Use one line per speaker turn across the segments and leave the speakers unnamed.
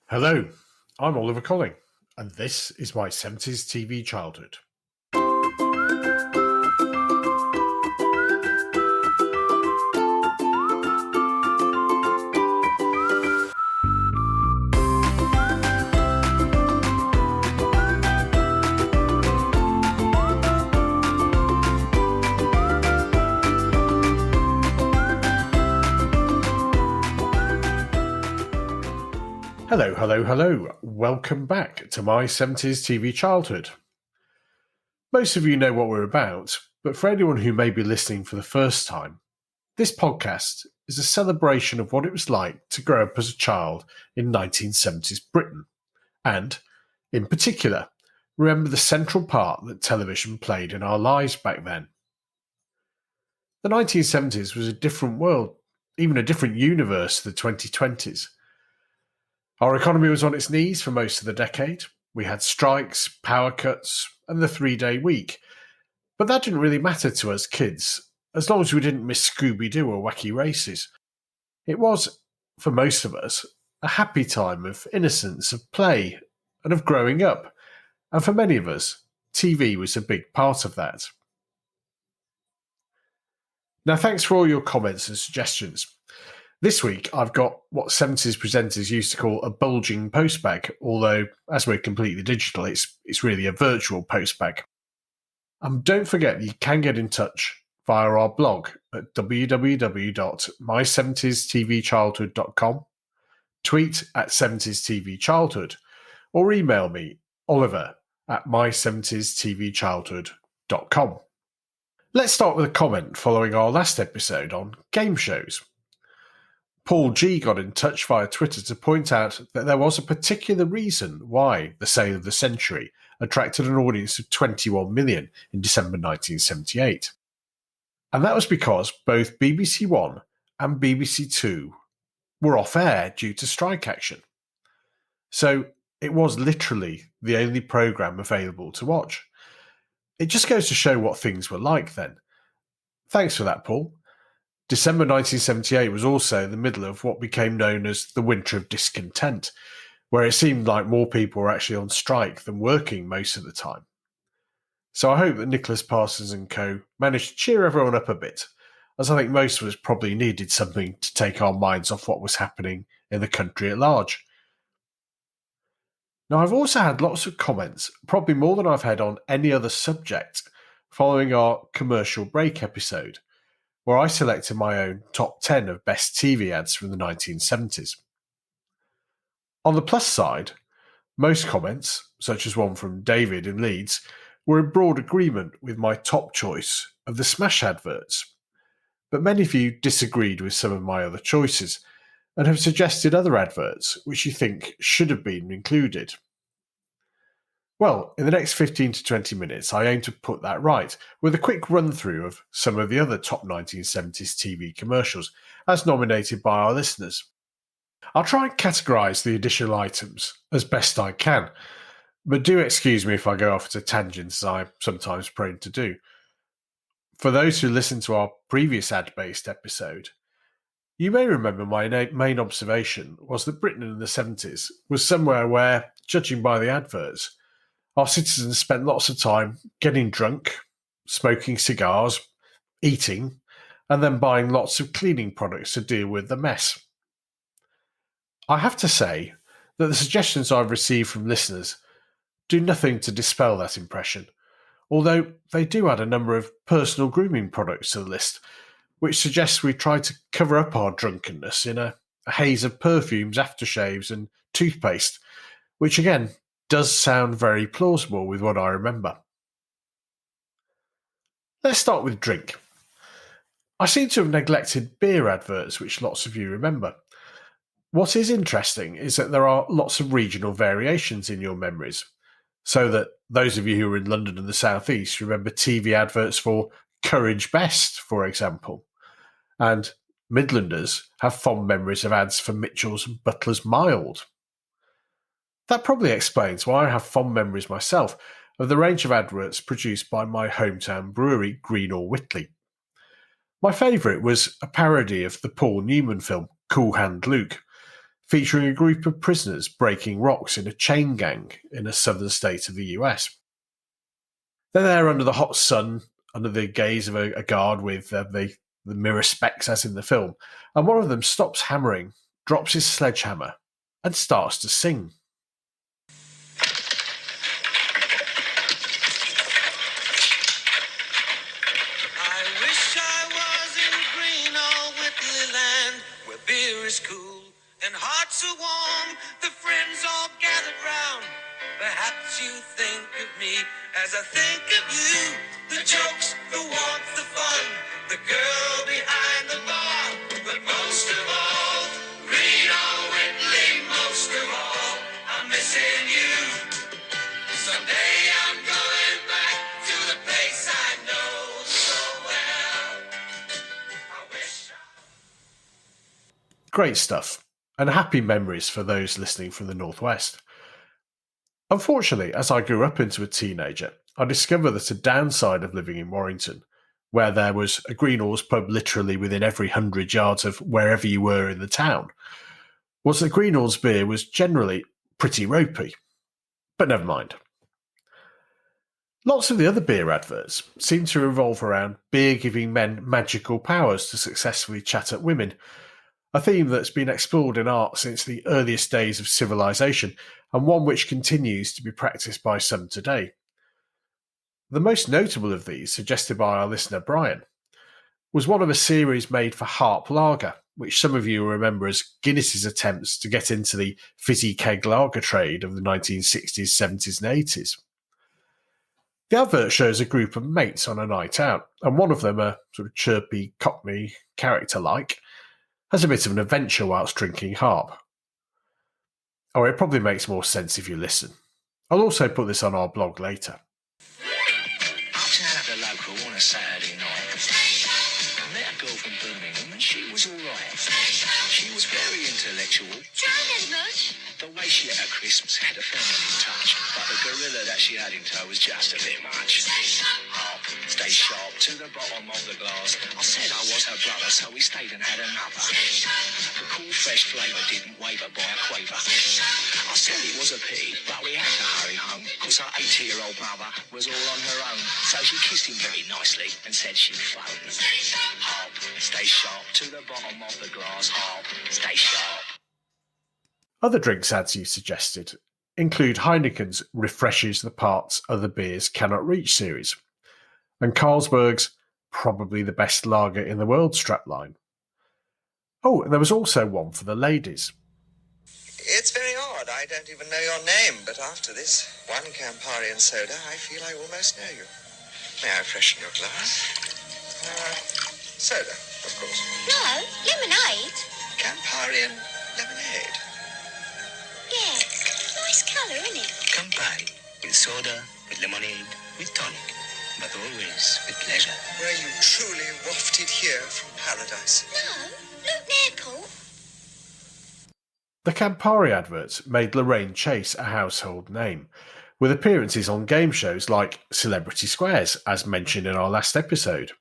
Hello, I'm Oliver Colling, and this is my 70s TV childhood. Hello. Welcome back to my 70s TV childhood. Most of you know what we're about, but for anyone who may be listening for the first time, this podcast is a celebration of what it was like to grow up as a child in 1970s Britain, and, in particular, remember the central part that television played in our lives back then. The 1970s was a different world, even a different universe to the 2020s. Our economy was on its knees for most of the decade. We had strikes, power cuts, and the 3-day week. But that didn't really matter to us kids, as long as we didn't miss Scooby-Doo or wacky races. It was, for most of us, a happy time of innocence, of play, and of growing up. And for many of us, TV was a big part of that. Now, thanks for all your comments and suggestions. This week, I've got what 70s presenters used to call a bulging postbag, although, as we're completely digital, it's really a virtual postbag. Don't forget you can get in touch via our blog at www.my70stvchildhood.com, tweet at 70stvchildhood, or email me, oliver@my70stvchildhood.com. Let's start with a comment following our last episode on game shows. Paul G got in touch via Twitter to point out that there was a particular reason why The Sale of the Century attracted an audience of 21 million in December 1978. And that was because both BBC One and BBC Two were off air due to strike action. So it was literally the only programme available to watch. It just goes to show what things were like then. Thanks for that, Paul. December 1978 was also the middle of what became known as the Winter of Discontent, where it seemed like more people were actually on strike than working most of the time. So I hope that Nicholas Parsons and co managed to cheer everyone up a bit, as I think most of us probably needed something to take our minds off what was happening in the country at large. Now, I've also had lots of comments, probably more than I've had on any other subject, following our commercial break episode, where I selected my own top 10 of best TV ads from the 1970s. On the plus side, most comments, such as one from David in Leeds, were in broad agreement with my top choice of the Smash adverts. But many of you disagreed with some of my other choices and have suggested other adverts which you think should have been included. Well, in the next 15 to 20 minutes, I aim to put that right with a quick run-through of some of the other top 1970s TV commercials, as nominated by our listeners. I'll try and categorise the additional items as best I can, but do excuse me if I go off to tangents, as I'm sometimes prone to do. For those who listened to our previous ad-based episode, you may remember my main observation was that Britain in the 70s was somewhere where, judging by the adverts, our citizens spent lots of time getting drunk, smoking cigars, eating, and then buying lots of cleaning products to deal with the mess. I have to say that the suggestions I've received from listeners do nothing to dispel that impression, although they do add a number of personal grooming products to the list, which suggests we try to cover up our drunkenness in a haze of perfumes, aftershaves, and toothpaste, which again does sound very plausible with what I remember. Let's start with drink. I seem to have neglected beer adverts, which lots of you remember. What is interesting is that there are lots of regional variations in your memories, so that those of you who are in London and the South East remember TV adverts for Courage Best, for example, and Midlanders have fond memories of ads for Mitchell's and Butler's Mild. That probably explains why I have fond memories myself of the range of adverts produced by my hometown brewery, Greenall Whitley. My favourite was a parody of the Paul Newman film Cool Hand Luke, featuring a group of prisoners breaking rocks in a chain gang in a southern state of the US. They're there under the hot sun, under the gaze of a guard with the mirror specs as in the film, and one of them stops hammering, drops his sledgehammer, and starts to sing.
I wish I was in Greenall Whitley Land, where beer is cool and hearts are warm, the friends all gathered round. Perhaps you think of me as I think of you. The jokes, the warmth, the fun, the girl behind the bar. But most of all, Greenall Whitley, most of all, I'm missing you. Someday I'm going back to the place I know so well. I wish
Great stuff, and happy memories for those listening from the Northwest. Unfortunately, as I grew up into a teenager, I discovered that a downside of living in Warrington, where there was a Greenall's pub literally within every 100 yards of wherever you were in the town, was that Greenall's beer was generally pretty ropey. But never mind. Lots of the other beer adverts seem to revolve around beer giving men magical powers to successfully chat up women, a theme that's been explored in art since the earliest days of civilization, and one which continues to be practiced by some today. The most notable of these, suggested by our listener Brian, was one of a series made for Harp Lager, which some of you will remember as Guinness's attempts to get into the fizzy keg lager trade of the 1960s, 70s and 80s. The advert shows a group of mates on a night out, and one of them, a sort of chirpy cockney character like, has a bit of an adventure whilst drinking Harp. Oh, it probably makes more sense if you listen. I'll also put this on our blog later.
I was out at the local on a Saturday night. I met a girl from Birmingham and she was alright. She was very intellectual.
Drown as much?
The way she ate her crisps had a feminine touch, but the gorilla that she had in tow was just a bit much. Harp, stay sharp to the bottom of the glass. I said I was her brother, so we stayed and had another. The cool fresh flavour didn't waver by a quaver. I said it was a pity, but we had to hurry home, cause her 80-year-old mother was all on her own. So she kissed him very nicely and said she'd phone. Harp, stay sharp to the bottom of the glass. Harp, stay sharp.
Other drinks ads you suggested include Heineken's Refreshes the Parts Other Beers Cannot Reach series, and Carlsberg's Probably the Best Lager in the World strapline. Oh, and there was also one for the ladies.
It's very odd. I don't even know your name, but after this one Campari and soda, I feel I almost know you. May I freshen your glass? Soda, of course.
No, lemonade.
Campari and lemonade.
Yeah, nice colour, isn't it?
Campari, with soda, with lemonade, with tonic, but always with pleasure.
Were you truly wafted here from paradise?
No, Luton Airport.
The Campari adverts made Lorraine Chase a household name, with appearances on game shows like Celebrity Squares, as mentioned in our last episode.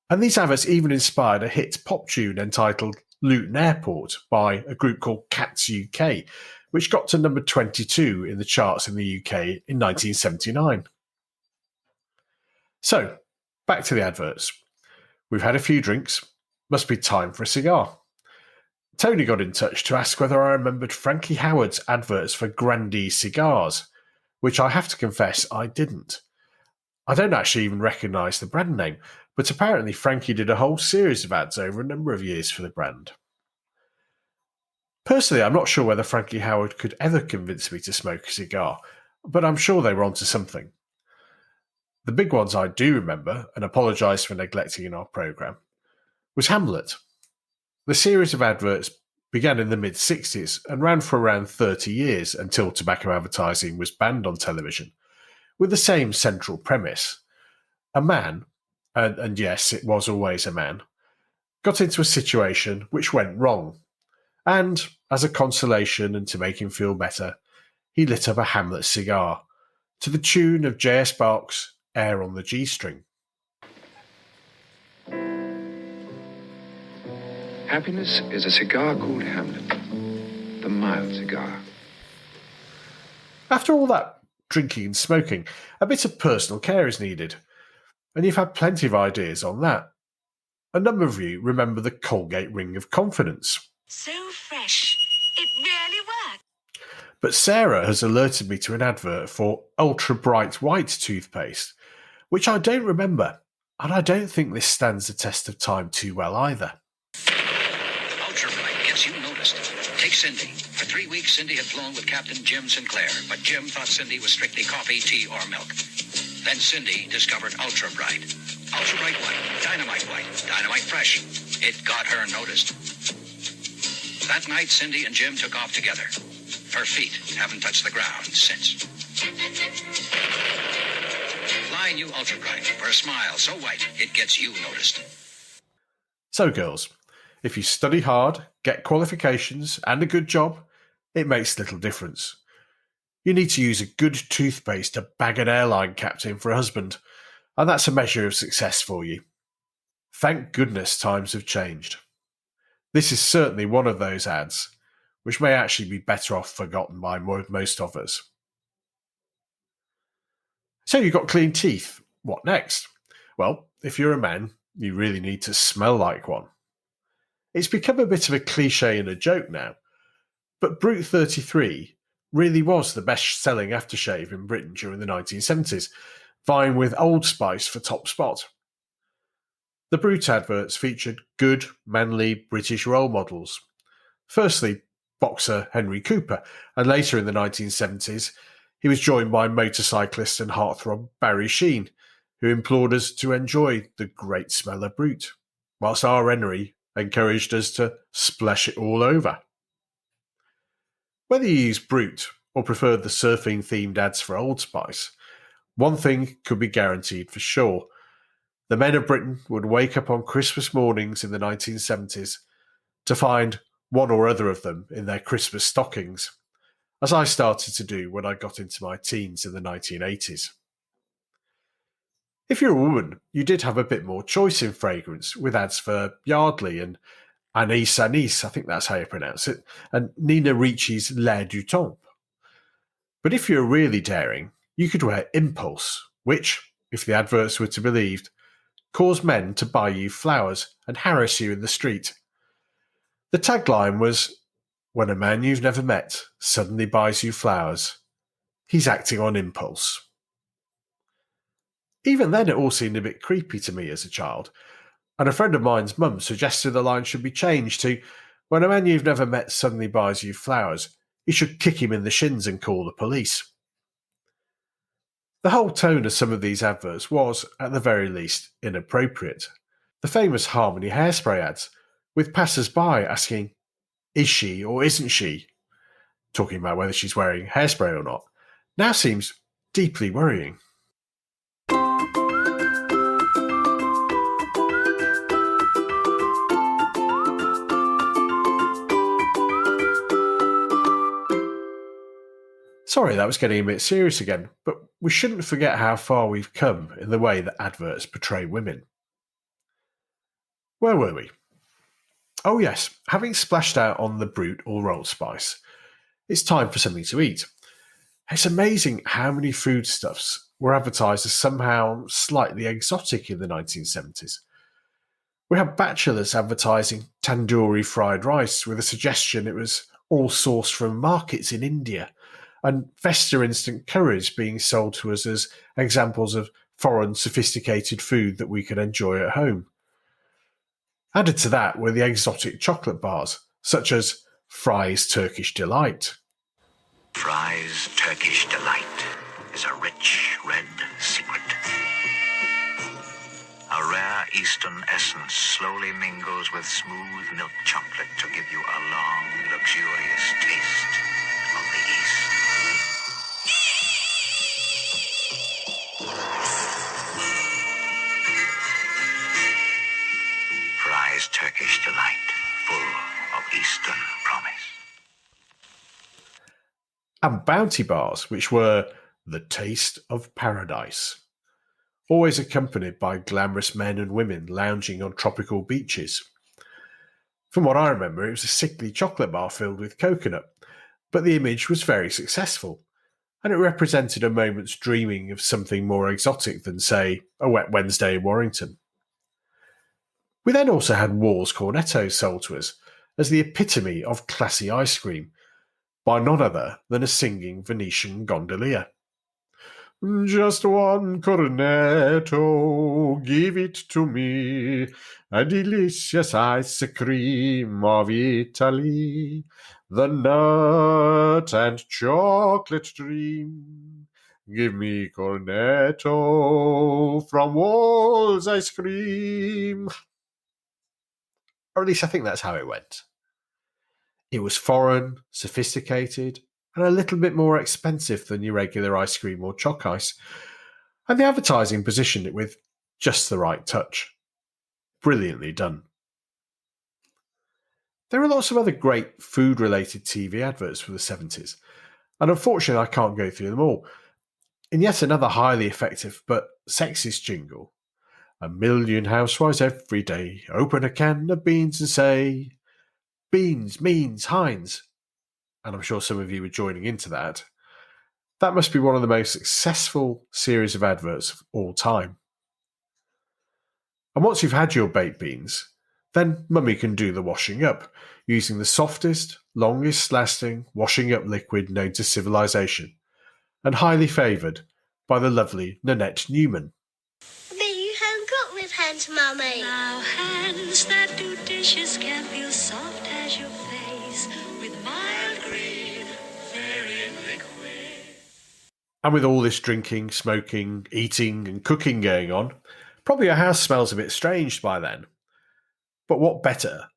And these adverts even inspired a hit pop tune entitled Luton Airport by a group called Cats UK, which got to number 22 in the charts in the UK in 1979. So, back to the adverts. We've had a few drinks. Must be time for a cigar. Tony got in touch to ask whether I remembered Frankie Howard's adverts for Grandee cigars, which I have to confess I didn't. I don't actually even recognise the brand name, but apparently Frankie did a whole series of ads over a number of years for the brand. Personally, I'm not sure whether Frankie Howard could ever convince me to smoke a cigar, but I'm sure they were onto something. The big ones I do remember, and apologise for neglecting in our programme, was Hamlet. The series of adverts began in the mid-60s and ran for around 30 years until tobacco advertising was banned on television, with the same central premise. A man, and yes, it was always a man, got into a situation which went wrong, and, as a consolation and to make him feel better, he lit up a Hamlet cigar, to the tune of J.S. Bach's Air on the G-string.
Happiness is a cigar called Hamlet. the mild cigar.
After all that drinking and smoking, a bit of personal care is needed, and you've had plenty of ideas on that. A number of you remember the Colgate Ring of Confidence.
So fresh. It really works.
But Sarah has alerted me to an advert for UltraBrite White Toothpaste, which I don't remember, and I don't think this stands the test of time too well either.
UltraBrite gets you noticed. Take Cindy. For 3 weeks, Cindy had flown with Captain Jim Sinclair, but Jim thought Cindy was strictly coffee, tea, or milk. Then Cindy discovered UltraBrite. UltraBrite White, Dynamite Fresh. It got her noticed. That night, Cindy and Jim took off together. Her feet haven't touched the ground since. Fly new UltraBrite for a smile so white it gets you noticed.
So girls, if you study hard, get qualifications and a good job, it makes little difference. You need to use a good toothpaste to bag an airline captain for a husband, and that's a measure of success for you. Thank goodness times have changed. This is certainly one of those ads, which may actually be better off forgotten by most of us. So you've got clean teeth. What next? Well, if you're a man, you really need to smell like one. It's become a bit of a cliche and a joke now, but Brute 33 really was the best-selling aftershave in Britain during the 1970s, vying with Old Spice for top spot. The Brute adverts featured good, manly British role models. Firstly, boxer Henry Cooper, and later in the 1970s, he was joined by motorcyclist and heartthrob Barry Sheen, who implored us to enjoy the great smell of Brute, whilst our Henry encouraged us to splash it all over. Whether you use Brute or preferred the surfing-themed ads for Old Spice, one thing could be guaranteed for sure. The men of Britain would wake up on Christmas mornings in the 1970s to find one or other of them in their Christmas stockings, as I started to do when I got into my teens in the 1980s. If you're a woman, you did have a bit more choice in fragrance, with ads for Yardley and Anise, I think that's how you pronounce it, and Nina Ricci's L'air du Temps. But if you're really daring, you could wear Impulse, which, if the adverts were to be believed, caused men to buy you flowers and harass you in the street. The tagline was, "When a man you've never met suddenly buys you flowers, he's acting on impulse." Even then it all seemed a bit creepy to me as a child, and a friend of mine's mum suggested the line should be changed to, "When a man you've never met suddenly buys you flowers, you should kick him in the shins and call the police." The whole tone of some of these adverts was, at the very least, inappropriate. The famous Harmony hairspray ads, with passers-by asking, "Is she or isn't she?" talking about whether she's wearing hairspray or not, now seems deeply worrying. Sorry, that was getting a bit serious again, but we shouldn't forget how far we've come in the way that adverts portray women. Where were we? Oh yes, having splashed out on the Brute or Old Spice, it's time for something to eat. It's amazing how many foodstuffs were advertised as somehow slightly exotic in the 1970s. We had bachelors advertising tandoori fried rice with a suggestion it was all sourced from markets in India, and Vesta instant curries being sold to us as examples of foreign sophisticated food that we could enjoy at home. Added to that were the exotic chocolate bars, such as Fry's Turkish Delight.
Fry's Turkish Delight is a rich red secret. A rare Eastern essence slowly mingles with smooth milk chocolate to give you a long, luxurious taste of the East. Fry's Turkish Delight, full of Eastern promise.
And Bounty bars, which were the taste of paradise, always accompanied by glamorous men and women lounging on tropical beaches. From what I remember, it was a sickly chocolate bar filled with coconut, but the image was very successful, and it represented a moment's dreaming of something more exotic than, say, a wet Wednesday in Warrington. We then also had Wall's Cornettos sold to us as the epitome of classy ice cream, by none other than a singing Venetian gondolier. Just one cornetto, give it to me, a delicious ice cream of Italy, the nut and chocolate dream. Give me cornetto from Wall's Ice Cream. Or at least I think that's how it went. It was foreign, sophisticated, and a little bit more expensive than your regular ice cream or chalk ice, and the advertising positioned it with just the right touch. Brilliantly done. There are lots of other great food-related TV adverts for the 70s, and unfortunately I can't go through them all. In yet another highly effective but sexist jingle, a million housewives every day open a can of beans and say, "Beans means Heinz." And I'm sure some of you are joining into that. That must be one of the most successful series of adverts of all time. And once you've had your baked beans, then Mummy can do the washing up, using the softest, longest lasting washing up liquid known to civilization, and highly favoured by the lovely Nanette Newman.
But you haven't got with hands, Mummy.
Now hands that do dishes can feel soft as your face with mild green, very liquid.
And with all this drinking, smoking, eating and cooking going on, probably your house smells a bit strange by then. But what better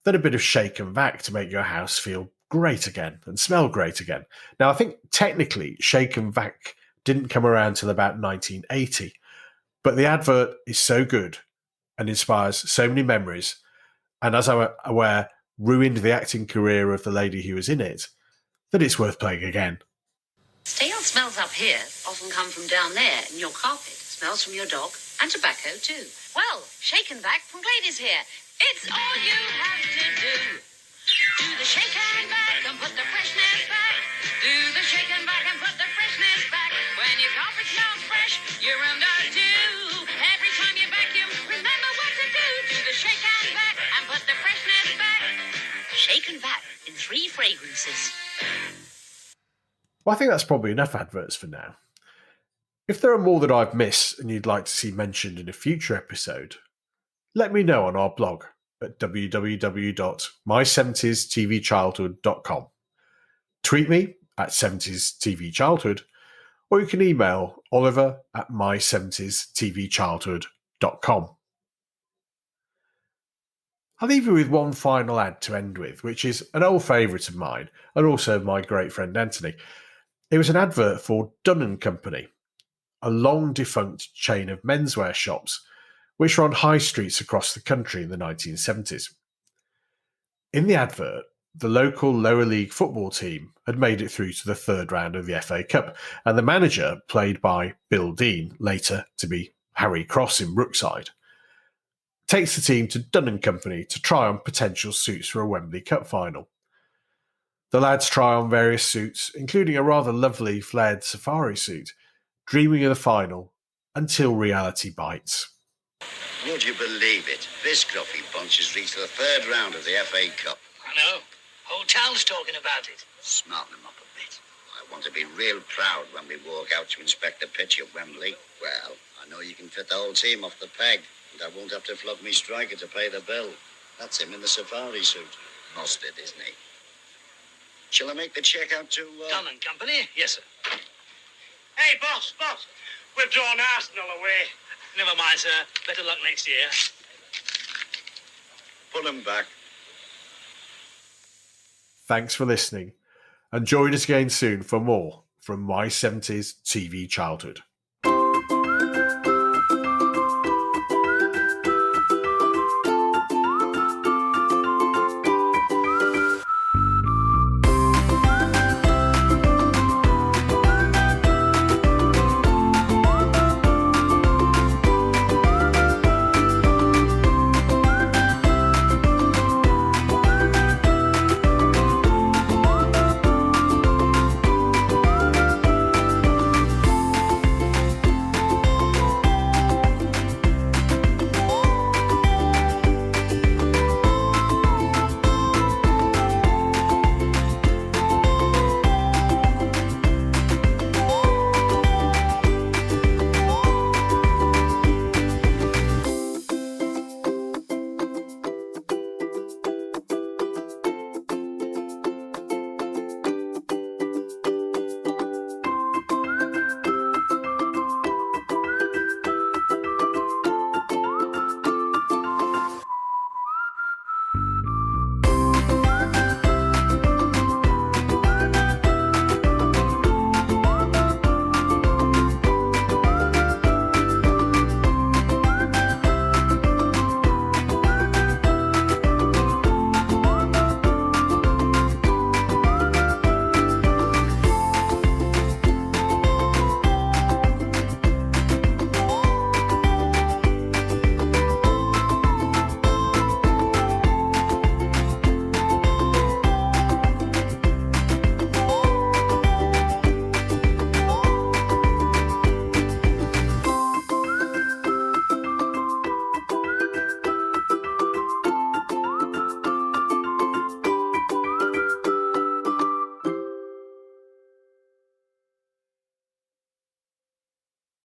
than a bit of Shake N Vac to make your house feel great again and smell great again? Now, I think technically Shake N Vac didn't come around till about 1980, but the advert is so good and inspires so many memories, and as I'm aware, ruined the acting career of the lady who was in it, that it's worth playing again.
Stale smells up here often come from down there in your carpet. Smells from your dog and tobacco too. Well, Shake N Vac from Glade is here. It's all you have to do. Do the Shake N Vac and put the freshness back. Do the Shake N Vac and put the freshness back. When your carpet smells fresh, your room does too. Every time you vacuum, remember what to do. Do the Shake N Vac and put the freshness back. Shake N Vac in 3 fragrances.
Well, I think that's probably enough adverts for now. If there are more that I've missed and you'd like to see mentioned in a future episode, let me know on our blog at www.my70stvchildhood.com. Tweet me at 70stvchildhood, or you can email oliver@my70stvchildhood.com. I'll leave you with one final ad to end with, which is an old favourite of mine and also my great friend Anthony. It was an advert for Dunn & Company, a long-defunct chain of menswear shops which were on high streets across the country in the 1970s. In the advert, the local lower league football team had made it through to the 3rd round of the FA Cup, and the manager, played by Bill Dean, later to be Harry Cross in Brookside, takes the team to Dunn & Company to try on potential suits for a Wembley Cup final. The lads try on various suits, including a rather lovely flared safari suit, dreaming of the final until reality bites.
Would you believe it? This Gruffy bunch has reached the 3rd round of the FA Cup.
I know. Whole town's talking about it.
Smarten them up a bit. I want to be real proud when we walk out to inspect the pitch at Wembley. Well, I know you can fit the whole team off the peg, and I won't have to flog me striker to pay the bill. That's him in the safari suit. Mustard, isn't he? Shall I make the check out to...
Dunn & Company? Yes, sir. Hey, boss. We've drawn Arsenal away. Never mind, sir. Better luck next year.
Put him back.
Thanks for listening, and join us again soon for more from My 70s TV Childhood.